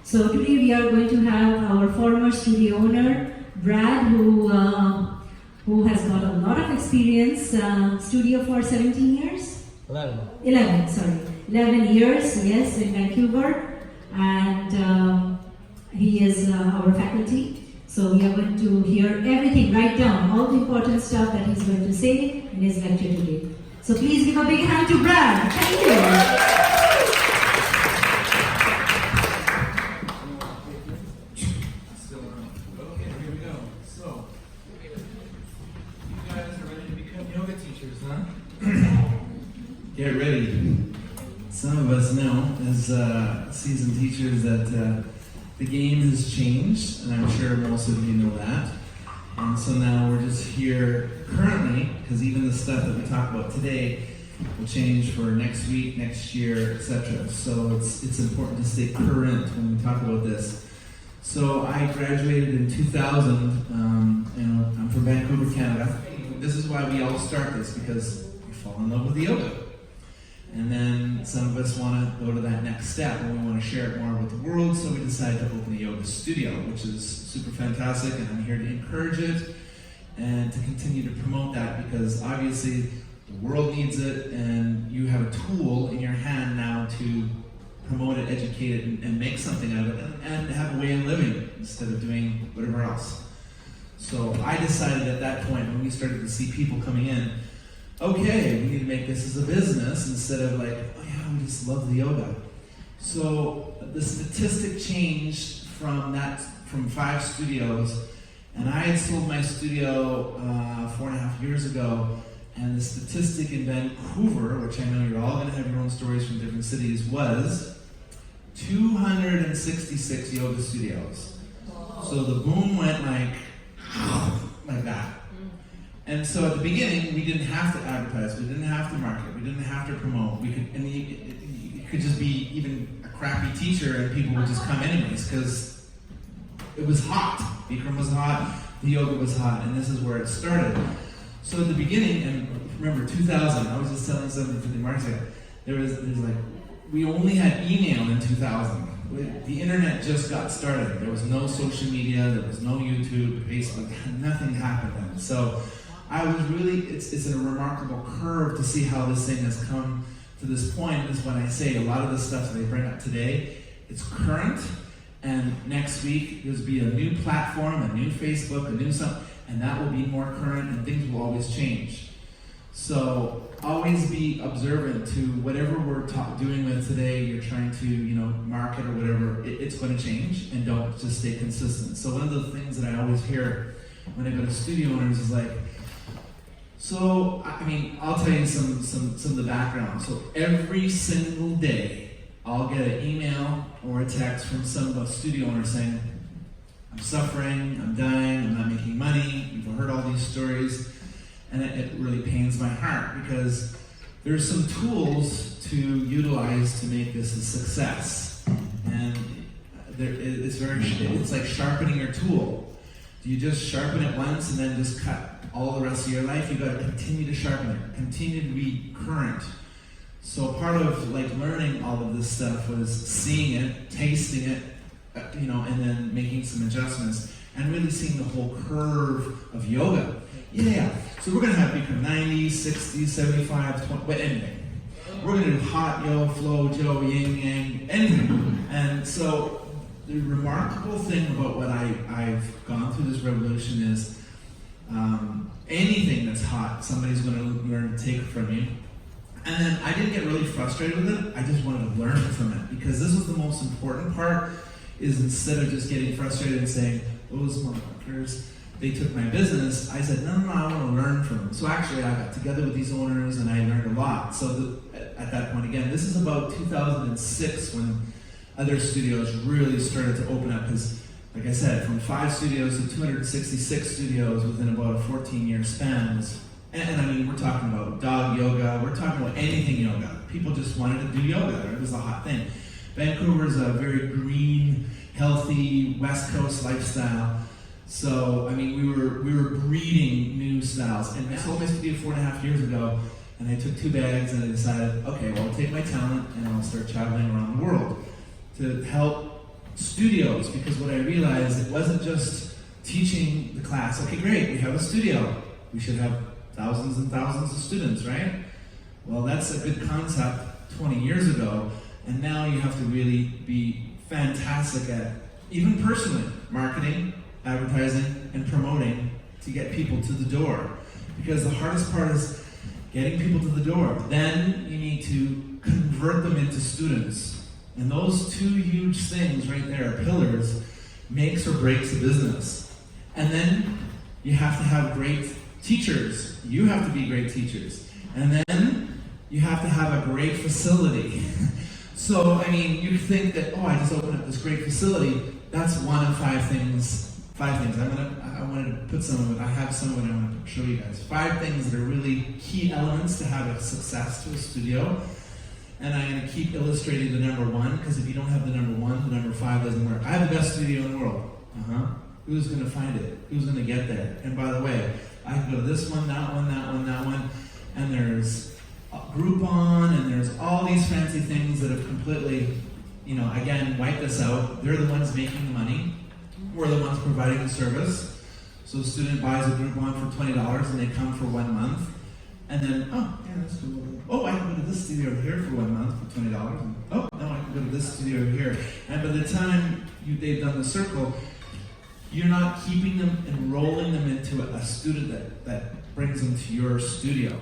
So today we are going to have our former studio owner, Brad, who has got a lot of experience, studio for 17 years? 11 years, yes, in Vancouver. And he is our faculty. So we are going to hear everything, write down all the important stuff that he's going to say in his lecture today. So please give a big hand to Brad. Thank you. Okay, here we go. So, you guys are ready to become yoga teachers, huh? Get ready. Some of us know, as seasoned teachers, that the game has changed, and I'm sure most of you know that. And so now we're just here currently, because even the stuff that we talk about today will change for next week, next year, etc. So it's important to stay current when we talk about this. So I graduated in 2000, and I'm from Vancouver, Canada. This is why we all start this, because we fall in love with the yoga. And then some of us want to go to that next step, and we want to share it more with the world, so we decided to open a yoga studio, which is super fantastic, and I'm here to encourage it and to continue to promote that, because obviously the world needs it, and you have a tool in your hand now to promote it, educate it, and make something out of it, and have a way of living instead of doing whatever else. So I decided at that point, when we started to see people coming in, okay, we need to make this as a business instead of like, oh yeah, we just love the yoga. So the statistic changed from 5 studios, and I had sold my studio 4.5 years ago, and the statistic in Vancouver, which I know you're all going to have your own stories from different cities, was 266 yoga studios. So the boom went like that. And so at the beginning, we didn't have to advertise, we didn't have to market, we didn't have to promote. We could, and you could just be even a crappy teacher, and people would just come anyways, because it was hot. Bikram was hot, the yoga was hot, and this is where it started. So at the beginning, and remember 2000, I was just telling somebody for the market, there's like, we only had email in 2000. The internet just got started. There was no social media, there was no YouTube, Facebook, nothing happened then. So I was really, it's a remarkable curve to see how this thing has come to this point. Is when I say a lot of the stuff that they bring up today, it's current, and next week there's be a new platform, a new Facebook, a new something, and that will be more current, and things will always change. So always be observant to whatever we're doing with today, you're trying to, market or whatever, it's going to change, and don't just stay consistent. So one of the things that I always hear when I go to studio owners is like, so, I'll tell you some of the background. So every single day, I'll get an email or a text from some of a studio owner saying, I'm suffering, I'm dying, I'm not making money, you've heard all these stories, and it really pains my heart, because there's some tools to utilize to make this a success. And it's like sharpening your tool. Do you just sharpen it once and then just cut all the rest of your life? You've got to continue to sharpen it, continue to be current. So part of learning all of this stuff was seeing it, tasting it, and then making some adjustments, and really seeing the whole curve of yoga. Yeah. So we're going to have Bikram 90, 60, 75, 20, but anything. We're going to do hot, yo, flow, jo, yin, yang, anything. And so the remarkable thing about what I've gone through this revolution is anything that's hot, somebody's going to learn to take from you. And then I didn't get really frustrated with it. I just wanted to learn from it, because this was the most important part, is instead of just getting frustrated and saying, those motherfuckers, they took my business, I said, no, I want to learn from them. So actually I got together with these owners and I learned a lot. So at that point, again, this is about 2006 when other studios really started to open up, because like I said, from 5 studios to 266 studios within about a 14-year span. And we're talking about dog yoga, we're talking about anything yoga. People just wanted to do yoga, it was a hot thing. Vancouver is a very green, healthy, West Coast lifestyle. So, we were breeding new styles. And I sold my studio 4.5 years ago, and I took 2 bags and I decided, okay, well, I'll take my talent and I'll start traveling around the world to help studios, because what I realized, it wasn't just teaching the class. Okay, great, we have a studio. We should have thousands and thousands of students, right? Well, that's a good concept 20 years ago, and now you have to really be fantastic at, even personally, marketing, advertising, and promoting to get people to the door. Because the hardest part is getting people to the door. Then you need to convert them into students. And those two huge things right there, pillars, makes or breaks a business. And then you have to have great teachers. You have to be great teachers. And then you have to have a great facility. So, I mean, you think that, oh, I just opened up this great facility. That's one of five things. I wanted to put some of it. I have some of it I want to show you guys. 5 things that are really key elements to have a success to a studio. And I'm going to keep illustrating the number 1, because if you don't have the number 1, the number 5 doesn't work. I have the best studio in the world. Who's going to find it? Who's going to get there? And by the way, I can go to this one, that one, that one, that one, and there's Groupon, and there's all these fancy things that have completely, again, wiped us out. They're the ones making the money. We're the ones providing the service. So a student buys a Groupon for $20 and they come for 1 month. And then, oh, yeah, that's cool. Oh, I can go to this studio over here for 1 month for $20. And, oh, no, I can go to this studio over here. And by the time they've done the circle, you're not keeping them and rolling them into a student that brings them to your studio.